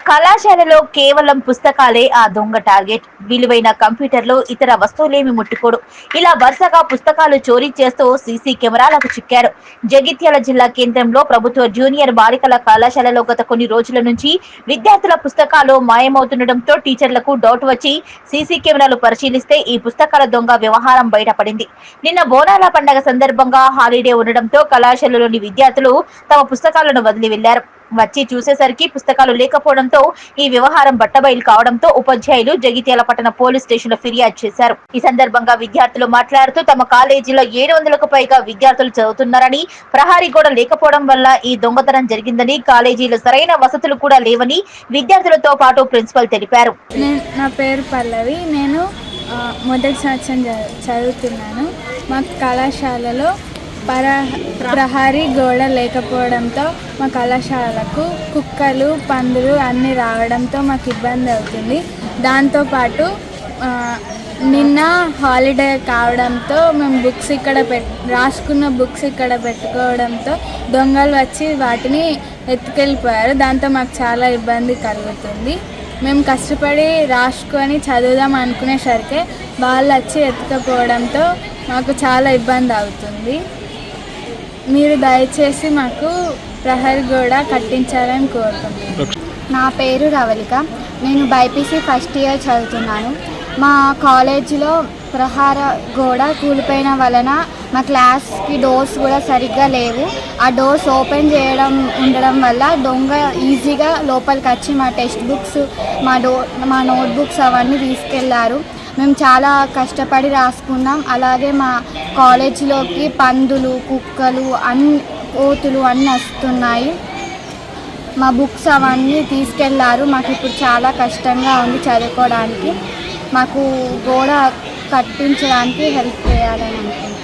కళాశాలలో కేవలం పుస్తకాలే ఆ దొంగ టార్గెట్. విలువైన కంప్యూటర్లు, ఇతర వస్తువులేమి ముట్టుకోడు. ఇలా వరుసగా పుస్తకాలు చోరీ చేస్తూ సీసీ కెమెరాలకు చిక్కారు. జగిత్యాల జిల్లా కేంద్రంలో ప్రభుత్వ జూనియర్ బాలికల కళాశాలలో గత కొన్ని రోజుల నుంచి విద్యార్థుల పుస్తకాలు మాయమవుతుండటంతో టీచర్లకు డౌట్ వచ్చి సీసీ కెమెరాలు పరిశీలిస్తే ఈ పుస్తకాల దొంగ వ్యవహారం బయటపడింది. నిన్న బోనాల పండగ సందర్భంగా హాలిడే ఉండడంతో కళాశాలలోని విద్యార్థులు తమ పుస్తకాలను వదిలి వెళ్లారు. వచ్చి చూసేసరికి పుస్తకాలు లేకపోవడంతో ఈ వ్యవహారం బట్టబయలు కావడంతో ఉపాధ్యాయులు జగిత్యాల పట్టణ పోలీస్ స్టేషన్ లో ఫిర్యాదు చేశారు. ఈ సందర్భంగా విద్యార్థులు మాట్లాడుతూ తమ కాలేజీలో 700కు పైగా విద్యార్థులు చదువుతున్నారని, ప్రహరీ గోడ లేకపోవడం వల్ల ఈ దొంగతనం జరిగిందని, కాలేజీలో సరైన వసతులు కూడా లేవని విద్యార్థులతో పాటు ప్రిన్సిపల్ తెలిపారు. నా పేరు పల్లవి. నేను మొదటి సంవత్సరం చదువుతున్నాను. మా కళాశాలలో ప్రహరీ గోడ లేకపోవడంతో మా కళాశాలకు కుక్కలు, పందులు అన్నీ రావడంతో మాకు ఇబ్బంది అవుతుంది. దాంతోపాటు నిన్న హాలిడే కావడంతో మేము బుక్స్ ఇక్కడ రాసుకున్న బుక్స్ ఇక్కడ పెట్టుకోవడంతో దొంగలు వచ్చి వాటిని ఎత్తుకెళ్ళిపోయారు. దాంతో మాకు చాలా ఇబ్బంది కలుగుతుంది. మేము కష్టపడి రాసుకొని చదువుదాం అనుకునేసరికి వాళ్ళు వచ్చి ఎత్తుకపోవడంతో మాకు చాలా ఇబ్బంది అవుతుంది. మీరు దయచేసి మాకు ప్రహరీ గోడ కట్టించాలని కోరుకుంటున్నాను. నా పేరు రవళిక. నేను బైపీసీ ఫస్ట్ ఇయర్ చదువుతున్నాను. మా కాలేజీలో ప్రహార గోడ కూలిపోయిన వలన మా క్లాస్కి డోర్స్ కూడా సరిగ్గా లేవు. ఆ డోర్స్ ఓపెన్ ఉండడం వల్ల దొంగ ఈజీగా లోపలికి వచ్చి మా టెక్స్ట్ బుక్స్, మా నోట్బుక్స్ అవన్నీ తీసుకెళ్లారు. మేము చాలా కష్టపడి రాసుకున్నాం. అలాగే మా కాలేజీలోకి పందులు, కుక్కలు, కోతులు అన్నీ వస్తున్నాయి. మా బుక్స్ అవన్నీ తీసుకెళ్లారు. మాకు ఇప్పుడు చాలా కష్టంగా ఉంది చదువుకోవడానికి. మాకు గోడ కట్టించడానికి హెల్ప్ చేయాలని అనుకుంటున్నాను.